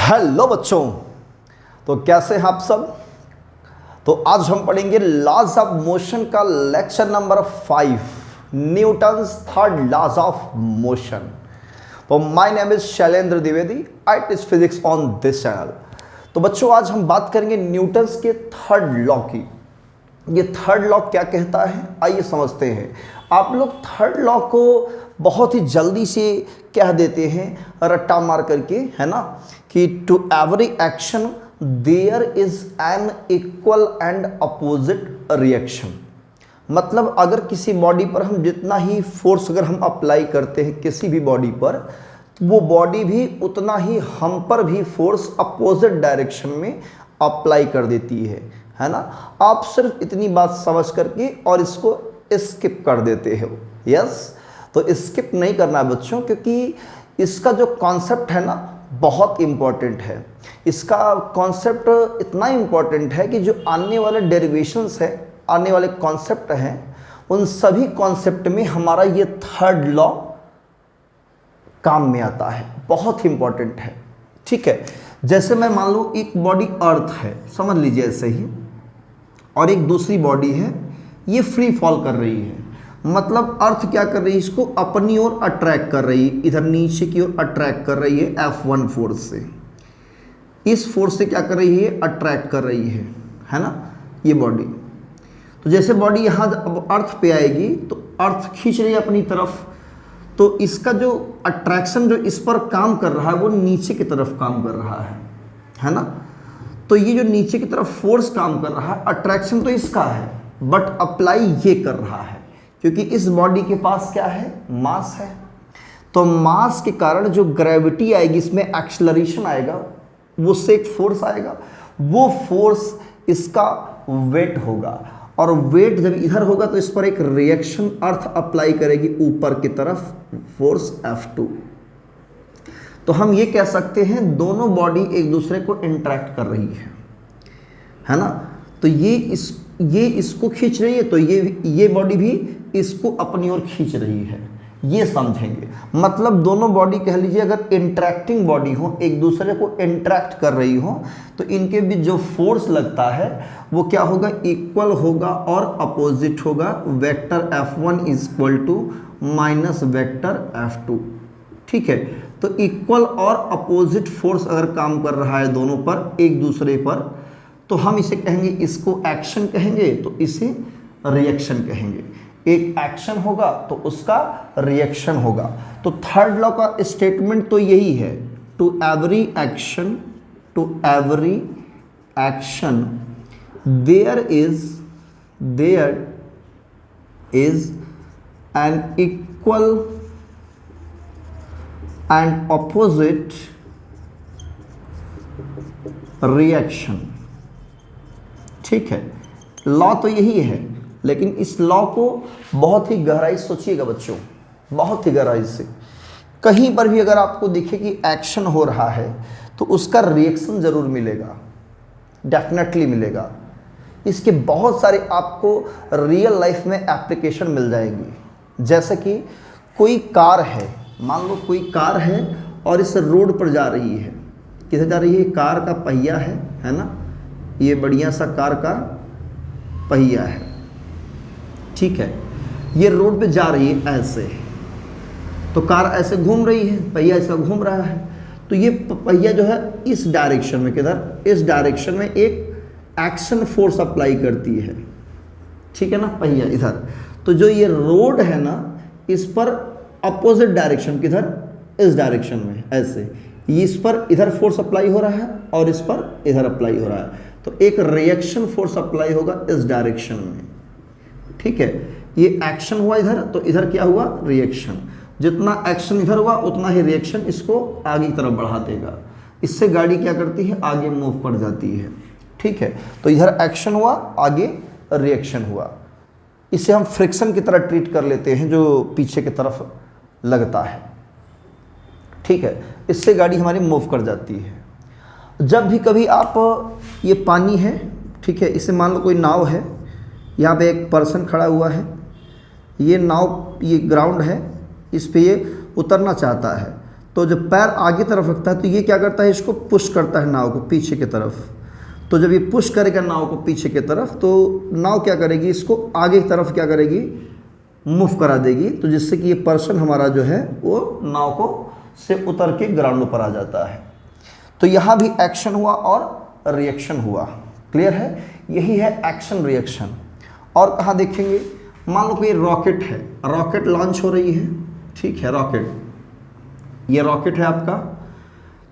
Hello बच्चों, तो कैसे हैं आप सब। तो आज हम पढ़ेंगे लॉज ऑफ मोशन का lecture number 5, Newton's third laws of motion. तो my name is Shailendra Dwivedi, I teach physics on this channel. तो बच्चों आज हम बात करेंगे न्यूटन्स के थर्ड लॉ की। ये थर्ड लॉ क्या कहता है, आइए समझते हैं। आप लोग थर्ड लॉ को बहुत ही जल्दी से कह देते हैं रट्टा मार करके, है ना, कि to every action there is an equal and opposite reaction. मतलब अगर किसी बॉडी पर हम जितना ही फोर्स अगर हम अप्लाई करते हैं किसी भी बॉडी पर, वो बॉडी भी उतना ही हम पर भी फोर्स अपोजिट डायरेक्शन में अप्लाई कर देती है ना। आप सिर्फ इतनी बात समझ करके और इसको स्किप कर देते हो। यस, तो स्किप नहीं करना है बच्चों, क्योंकि इसका जो कॉन्सेप्ट है ना बहुत इम्पॉर्टेंट है। इसका कॉन्सेप्ट इतना इम्पॉर्टेंट है कि जो आने वाले डेरिवेशंस है, आने वाले कॉन्सेप्ट हैं, उन सभी कॉन्सेप्ट में हमारा ये थर्ड लॉ काम में आता है, बहुत इम्पॉर्टेंट है। ठीक है, जैसे मैं मान लूँ एक बॉडी अर्थ है, समझ लीजिए ऐसे ही, और एक दूसरी बॉडी है, ये फ्री फॉल कर रही है। मतलब अर्थ क्या कर रही है, इसको अपनी ओर अट्रैक्ट कर रही है, इधर नीचे की ओर अट्रैक्ट कर रही है F1 फोर्स से। इस फोर्स से क्या कर रही है, अट्रैक्ट कर रही है ना ये बॉडी। तो जैसे बॉडी यहाँ अब अर्थ पे आएगी तो अर्थ खींच रही है अपनी तरफ, तो इसका जो अट्रैक्शन जो इस पर काम कर रहा है वो नीचे की तरफ काम कर रहा है ना। तो ये जो नीचे की तरफ फोर्स काम कर रहा है, अट्रैक्शन तो इसका है, बट अप्लाई ये कर रहा है क्योंकि इस बॉडी के पास क्या है, मास है। तो मास के कारण जो ग्रेविटी आएगी, इसमें एक्सेलरेशन आएगा, वो से एक फोर्स आएगा, वो फोर्स इसका वेट होगा, और वेट जब इधर होगा तो इस पर एक रिएक्शन अर्थ अप्लाई करेगी ऊपर की तरफ, फोर्स F2। तो हम ये कह सकते हैं दोनों बॉडी एक दूसरे को इंटरेक्ट कर रही है ना। तो ये इसको खींच रही है, तो ये बॉडी भी इसको अपनी ओर खींच रही है, ये समझेंगे। मतलब दोनों बॉडी कह लीजिए अगर इंटरेक्टिंग बॉडी हो, एक दूसरे को इंटरेक्ट कर रही हो, तो इनके बीच जो फोर्स लगता है वो क्या होगा, इक्वल होगा और अपोजिट होगा। Vector F1 is equal to minus vector F2। ठीक है, तो इक्वल और अपोजिट फोर्स अगर काम कर रहा है दोनों पर, एक दूसरे पर, तो हम इसे कहेंगे, इसको एक्शन कहेंगे, तो इसे रिएक्शन कहेंगे। एक एक्शन होगा तो उसका रिएक्शन होगा। तो थर्ड लॉ का स्टेटमेंट तो यही है, to every action there is an equal and opposite reaction. ठीक है, लॉ तो यही है, लेकिन इस लॉ को बहुत ही गहराई से सोचिएगा बच्चों, बहुत ही गहराई से। कहीं पर भी अगर आपको दिखे कि एक्शन हो रहा है तो उसका रिएक्शन जरूर मिलेगा, डेफिनेटली मिलेगा। इसके बहुत सारे आपको रियल लाइफ में एप्लीकेशन मिल जाएंगी। जैसे कि कोई कार है, मान लो कोई कार है और इस रोड पर जा रही है, किधर जा रही है, कार का पहिया है ना, ये बढ़िया सा कार का पहिया है। ठीक है, ये रोड पे जा रही है ऐसे, तो कार ऐसे घूम रही है, पहिया ऐसा घूम रहा है, तो ये पहिया जो है इस डायरेक्शन में, किधर, इस डायरेक्शन में एक एक्शन फोर्स अप्लाई करती है। ठीक है ना, पहिया इधर, तो जो ये रोड है ना, इस पर अपोजिट डायरेक्शन, किधर, इस डायरेक्शन में ऐसे, इस पर इधर फोर्स अप्लाई हो रहा है और इस पर इधर अप्लाई हो रहा है, तो एक रिएक्शन फोर्स अप्लाई होगा इस डायरेक्शन में। ठीक है, ये एक्शन हुआ इधर, तो इधर क्या हुआ, रिएक्शन। जितना एक्शन इधर हुआ उतना ही रिएक्शन इसको आगे की तरफ बढ़ा देगा। इससे गाड़ी क्या करती है, आगे मूव कर जाती है। ठीक है, तो इधर एक्शन हुआ, आगे रिएक्शन हुआ। इसे हम फ्रिक्शन की तरह ट्रीट कर लेते हैं जो पीछे की तरफ लगता है। ठीक है, इससे गाड़ी हमारी मूव कर जाती है। जब भी कभी आप, ये पानी है, ठीक है, इसे मान लो कोई नाव है, यहाँ पे एक पर्सन खड़ा हुआ है, ये नाव, ये ग्राउंड है, इस पे ये उतरना चाहता है, तो जब पैर आगे तरफ रखता है तो ये क्या करता है, इसको पुश करता है नाव को पीछे की तरफ। तो जब ये पुश करेगा नाव को पीछे की तरफ तो नाव क्या करेगी, इसको आगे की तरफ क्या करेगी, मूव करा देगी। तो जिससे कि ये पर्सन हमारा जो है वो नाव को से उतर के ग्राउंड पर आ जाता है। तो यहाँ भी एक्शन हुआ और रिएक्शन हुआ। क्लियर है, यही है एक्शन रिएक्शन। और कहाँ देखेंगे, मान लो कोई रॉकेट है, रॉकेट लॉन्च हो रही है, ठीक है, रॉकेट, ये रॉकेट है आपका।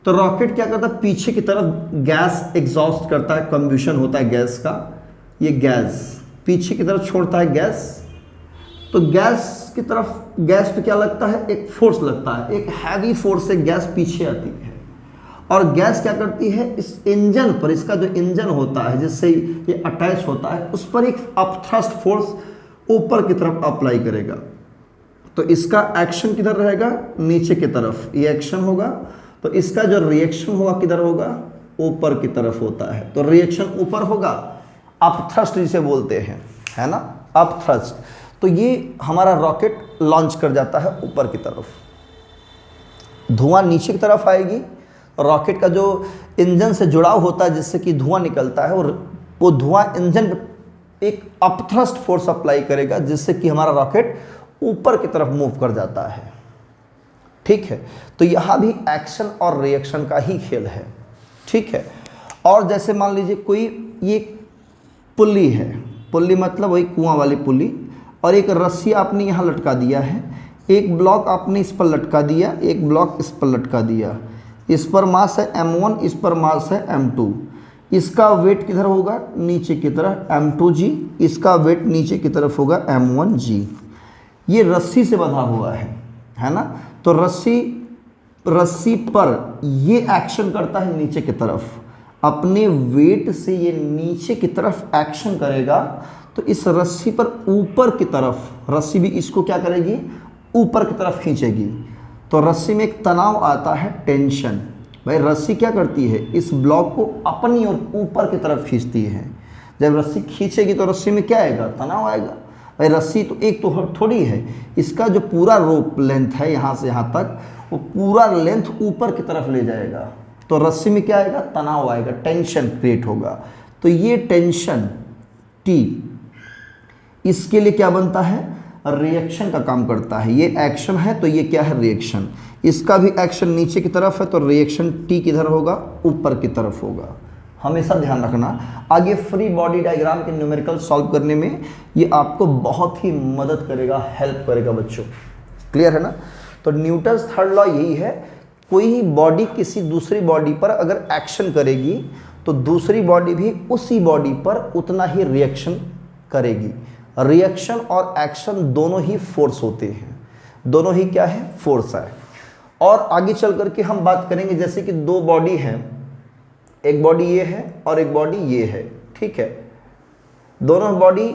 तो रॉकेट क्या करता है, पीछे की तरफ गैस एग्जॉस्ट करता है, कंब्यूशन होता है गैस का, ये गैस पीछे की तरफ छोड़ता है गैस। तो गैस की तरफ, गैस तो क्या लगता है, एक फोर्स लगता है, एक हैवी फोर्स से गैस पीछे आती है। और गैस क्या करती है, इस इंजन पर, इसका जो इंजन होता है जिससे ये अटैच होता है, उस पर एक अपथ्रस्ट फोर्स ऊपर की तरफ अप्लाई करेगा। तो इसका एक्शन किधर रहेगा, नीचे की तरफ, ये एक्शन होगा। तो इसका जो रिएक्शन होगा किधर होगा, ऊपर की तरफ होता है। तो रिएक्शन ऊपर होगा, अपथ्रस्ट जिसे बोलते हैं, है ना, अपथ्रस्ट। तो ये हमारा रॉकेट लॉन्च कर जाता है ऊपर की तरफ, धुआं नीचे की तरफ आएगी। रॉकेट का जो इंजन से जुड़ाव होता है जिससे कि धुआं निकलता है, और वो धुआं इंजन पे एक अपथ्रस्ट फोर्स अप्लाई करेगा जिससे कि हमारा रॉकेट ऊपर की तरफ मूव कर जाता है। ठीक है, तो यहाँ भी एक्शन और रिएक्शन का ही खेल है। ठीक है, और जैसे मान लीजिए कोई ये पुल्ली है, पुल्ली मतलब वही कुआं वाली पुल्ली, और एक रस्सी आपने यहाँ लटका दिया है, एक ब्लॉक आपने इस पर लटका दिया, एक ब्लॉक इस पर लटका दिया। इस पर मास है m1, इस पर मास है m2। इसका वेट किधर होगा, नीचे की तरफ m2g, इसका वेट नीचे की तरफ होगा m1g। ये रस्सी से बंधा हुआ है ना। तो रस्सी पर ये एक्शन करता है नीचे की तरफ, अपने वेट से ये नीचे की तरफ एक्शन करेगा। तो इस रस्सी पर ऊपर की तरफ, रस्सी भी इसको क्या करेगी, ऊपर की तरफ खींचेगी। तो रस्सी में एक तनाव आता है, टेंशन। भाई रस्सी क्या करती है, इस ब्लॉक को अपनी और ऊपर की तरफ खींचती है। जब रस्सी खींचेगी तो रस्सी में क्या आएगा, तनाव आएगा। भाई रस्सी तो एक तो थोड़ी है, इसका जो पूरा रोप लेंथ है यहाँ से यहाँ तक, वो पूरा लेंथ ऊपर की तरफ ले जाएगा। तो रस्सी में क्या आएगा, तनाव आएगा, टेंशन क्रिएट होगा। तो ये टेंशन T इसके लिए क्या बनता है, रिएक्शन का काम करता है। ये एक्शन है तो ये क्या है, रिएक्शन। इसका भी एक्शन नीचे की तरफ है तो रिएक्शन T किधर होगा, ऊपर की तरफ होगा। हमेशा ध्यान रखना, आगे फ्री बॉडी डायग्राम के न्यूमेरिकल सॉल्व करने में ये आपको बहुत ही मदद करेगा, हेल्प करेगा बच्चों। क्लियर है ना। तो न्यूटन्स थर्ड लॉ यही है, कोई बॉडी किसी दूसरी बॉडी पर अगर एक्शन करेगी तो दूसरी बॉडी भी उसी बॉडी पर उतना ही रिएक्शन करेगी। रिएक्शन और एक्शन दोनों ही फोर्स होते हैं, दोनों ही क्या है, फोर्स है। और आगे चल करके हम बात करेंगे, जैसे कि दो बॉडी हैं, एक बॉडी ये है और एक बॉडी ये है। ठीक है, दोनों बॉडी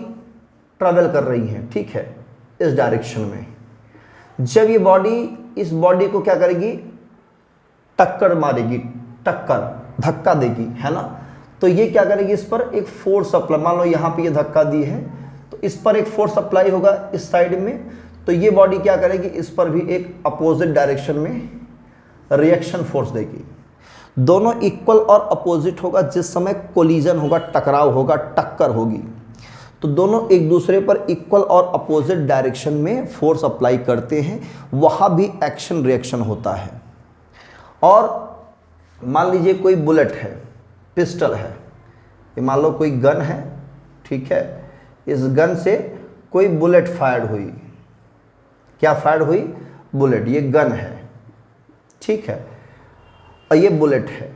ट्रैवल कर रही हैं, ठीक है, इस डायरेक्शन में। जब ये बॉडी इस बॉडी को क्या करेगी, टक्कर मारेगी, टक्कर, धक्का देगी, है ना। तो ये क्या करेगी, इस पर एक फोर्स अप्लाई, मान लो यहाँ पे ये धक्का दी है तो इस पर एक फोर्स अप्लाई होगा इस साइड में। तो ये बॉडी क्या करेगी, इस पर भी एक अपोजिट डायरेक्शन में रिएक्शन फोर्स देगी। दोनों इक्वल और अपोजिट होगा, जिस समय कोलिजन होगा, टकराव होगा, टक्कर होगी, तो दोनों एक दूसरे पर इक्वल और अपोजिट डायरेक्शन में फोर्स अप्लाई करते हैं, वहाँ भी एक्शन रिएक्शन होता है। और मान लीजिए कोई बुलेट है, पिस्टल है, ये मान लो कोई गन है, ठीक है, इस गन से कोई बुलेट फायर हुई, क्या फायर हुई, बुलेट, ये गन है, ठीक है, और ये बुलेट है।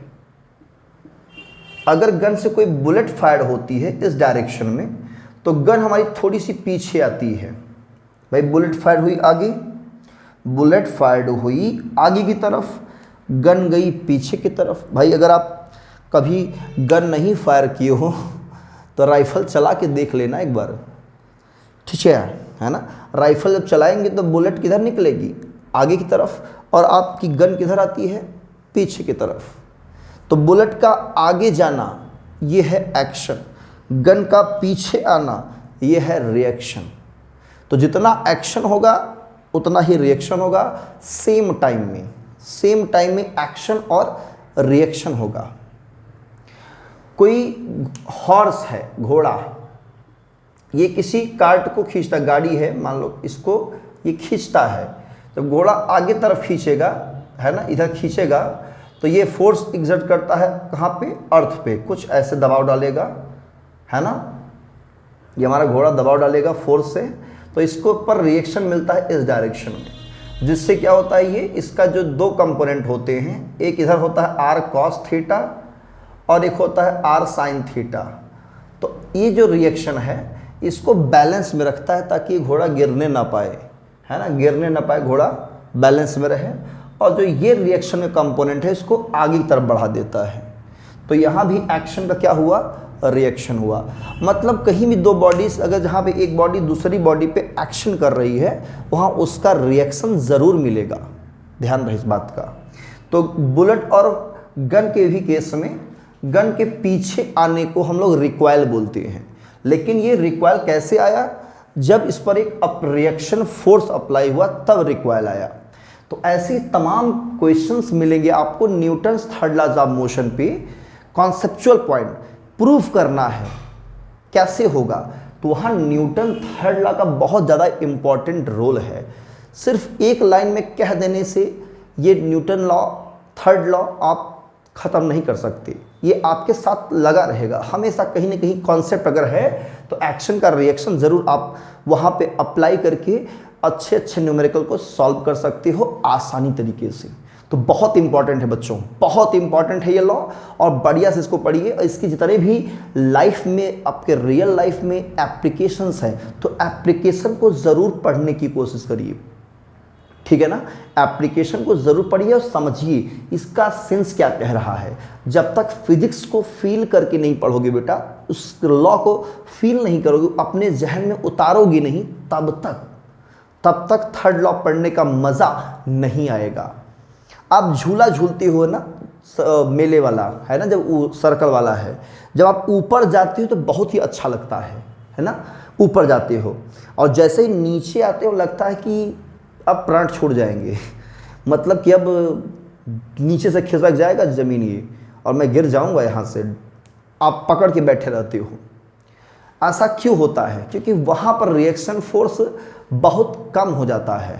अगर गन से कोई बुलेट फायर होती है इस डायरेक्शन में तो गन हमारी थोड़ी सी पीछे आती है। भाई बुलेट फायर हुई आगे, बुलेट फायर हुई आगे की तरफ, गन गई पीछे की तरफ। भाई अगर आप कभी गन नहीं फायर किए हो तो राइफल चला के देख लेना एक बार, ठीक है ना। राइफल जब चलाएंगे तो बुलेट किधर निकलेगी, आगे की तरफ, और आपकी गन किधर आती है, पीछे की तरफ। तो बुलेट का आगे जाना ये है एक्शन, गन का पीछे आना ये है रिएक्शन। तो जितना एक्शन होगा उतना ही रिएक्शन होगा, सेम टाइम में, सेम टाइम में एक्शन और रिएक्शन होगा। कोई हॉर्स है, घोड़ा, ये किसी कार्ट को खींचता, गाड़ी है मान लो, इसको ये खींचता है। जब घोड़ा आगे तरफ खींचेगा, है ना, इधर खींचेगा, तो ये फोर्स एग्जर्ट करता है कहाँ पे, अर्थ पे, कुछ ऐसे दबाव डालेगा, है ना, ये हमारा घोड़ा दबाव डालेगा फोर्स से, तो इसको पर रिएक्शन मिलता है इस डायरेक्शन में, जिससे क्या होता है, ये इसका जो दो कंपोनेंट होते हैं, एक इधर होता है आर कॉस थीटा और एक होता है आर साइन थीटा। तो ये जो रिएक्शन है इसको बैलेंस में रखता है ताकि घोड़ा गिरने ना पाए, है ना, गिरने ना पाए, घोड़ा बैलेंस में रहे। और जो ये रिएक्शन का कंपोनेंट है इसको आगे की तरफ बढ़ा देता है। तो यहाँ भी एक्शन का क्या हुआ, रिएक्शन हुआ। मतलब कहीं भी दो बॉडीज, अगर जहाँ पे एक बॉडी दूसरी बॉडी पे एक्शन कर रही है वहाँ उसका रिएक्शन ज़रूर मिलेगा, ध्यान रहे इस बात का। तो बुलेट और गन के भी केस में गन के पीछे आने को हम लोग रिकॉइल बोलते हैं, लेकिन ये रिकॉइल कैसे आया, जब इस पर एक रिएक्शन फोर्स अप्लाई हुआ तब रिकॉइल आया। तो ऐसे तमाम क्वेश्चंस मिलेंगे आपको Newton's third laws of motion पे। कॉन्सेप्चुअल पॉइंट प्रूफ करना है कैसे होगा, तो वहाँ न्यूटन थर्ड लॉ का बहुत ज़्यादा इम्पॉर्टेंट रोल है। सिर्फ एक लाइन में कह देने से ये न्यूटन लॉ थर्ड लॉ आप ख़त्म नहीं कर सकते, ये आपके साथ लगा रहेगा हमेशा। कहीं ना कहीं कॉन्सेप्ट अगर है तो एक्शन का रिएक्शन ज़रूर आप वहाँ पे अप्लाई करके अच्छे अच्छे न्यूमेरिकल को सॉल्व कर सकते हो आसानी तरीके से। तो बहुत इंपॉर्टेंट है बच्चों, बहुत इंपॉर्टेंट है ये लॉ, और बढ़िया से इसको पढ़िए। और इसकी जितने भी लाइफ में, आपके रियल लाइफ में एप्लीकेशंस हैं, तो एप्लीकेशन को ज़रूर पढ़ने की कोशिश करिए, ठीक है ना। एप्लीकेशन को ज़रूर पढ़िए और समझिए इसका सेंस क्या कह रहा है। जब तक फिजिक्स को फील करके नहीं पढ़ोगे बेटा, उस लॉ को फील नहीं करोगे, अपने जहन में उतारोगे नहीं, तब तक थर्ड लॉ पढ़ने का मज़ा नहीं आएगा। आप झूला झूलते हो ना, मेले वाला है ना, जब सर्कल वाला है, जब आप ऊपर जाते हो तो बहुत ही अच्छा लगता है ना, ऊपर जाते हो, और जैसे ही नीचे आते हो लगता है कि अब प्राण छूट जाएंगे, मतलब कि अब नीचे से खिसक जाएगा ज़मीन ये और मैं गिर जाऊंगा यहाँ से, आप पकड़ के बैठे रहते हो। ऐसा क्यों होता है, क्योंकि वहाँ पर रिएक्शन फोर्स बहुत कम हो जाता है,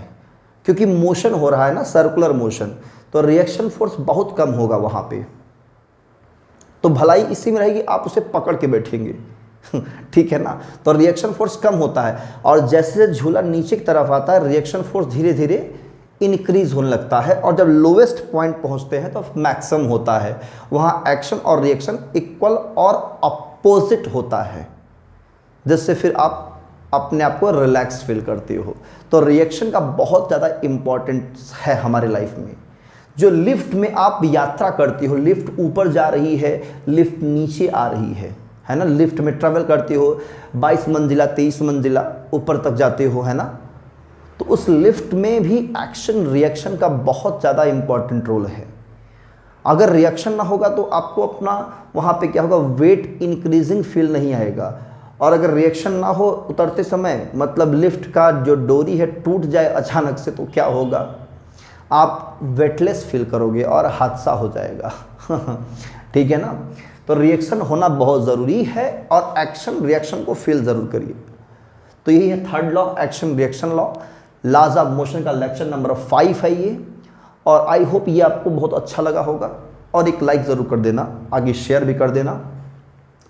क्योंकि मोशन हो रहा है ना, सर्कुलर मोशन, तो रिएक्शन फोर्स बहुत कम होगा वहाँ पे। तो भलाई इसी में रहेगी, आप उसे पकड़ के बैठेंगे ठीक है ना। तो रिएक्शन फोर्स कम होता है, और जैसे झूला नीचे की तरफ आता है रिएक्शन फोर्स धीरे धीरे इंक्रीज होने लगता है, और जब लोवेस्ट पॉइंट पहुंचते हैं तो मैक्सिमम होता है। वहाँ एक्शन और रिएक्शन इक्वल और अपोजिट होता है, जिससे फिर आप अपने आप को रिलैक्स फील करते हो। तो रिएक्शन का बहुत ज़्यादा इम्पॉर्टेंस है हमारे लाइफ में। जो लिफ्ट में आप यात्रा करती हो, लिफ्ट ऊपर जा रही है, लिफ्ट नीचे आ रही है ना, लिफ्ट में ट्रैवल करते हो, 22 मंजिला 23 मंजिला ऊपर तक जाते हो, है ना, तो उस लिफ्ट में भी एक्शन रिएक्शन का बहुत ज़्यादा इम्पॉर्टेंट रोल है। अगर रिएक्शन ना होगा तो आपको अपना वहाँ पे क्या होगा, वेट इंक्रीजिंग फील नहीं आएगा, और अगर रिएक्शन ना हो उतरते समय, मतलब लिफ्ट का जो डोरी है टूट जाए अचानक से, तो क्या होगा, आप वेटलेस फील करोगे और हादसा हो जाएगा ठीक है ना। तो रिएक्शन होना बहुत ज़रूरी है, और एक्शन रिएक्शन को फील ज़रूर करिए। तो यही है third law, action reaction law, laws of motion का लेक्चर नंबर 5 है ये। और आई होप ये आपको बहुत अच्छा लगा होगा, और एक लाइक ज़रूर कर देना, आगे शेयर भी कर देना।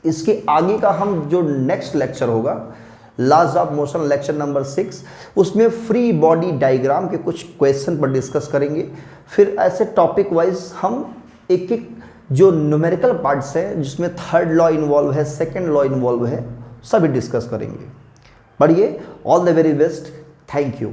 इसके आगे का हम जो नेक्स्ट लेक्चर होगा, laws of motion lecture number 6, उसमें फ्री बॉडी डायग्राम के कुछ क्वेश्चन पर डिस्कस करेंगे। फिर ऐसे टॉपिक वाइज हम एक एक जो न्यूमेरिकल पार्ट्स हैं, जिसमें थर्ड लॉ इन्वॉल्व है, सेकंड लॉ इन्वॉल्व है, सभी डिस्कस करेंगे। पढ़िए, all the very best, thank you.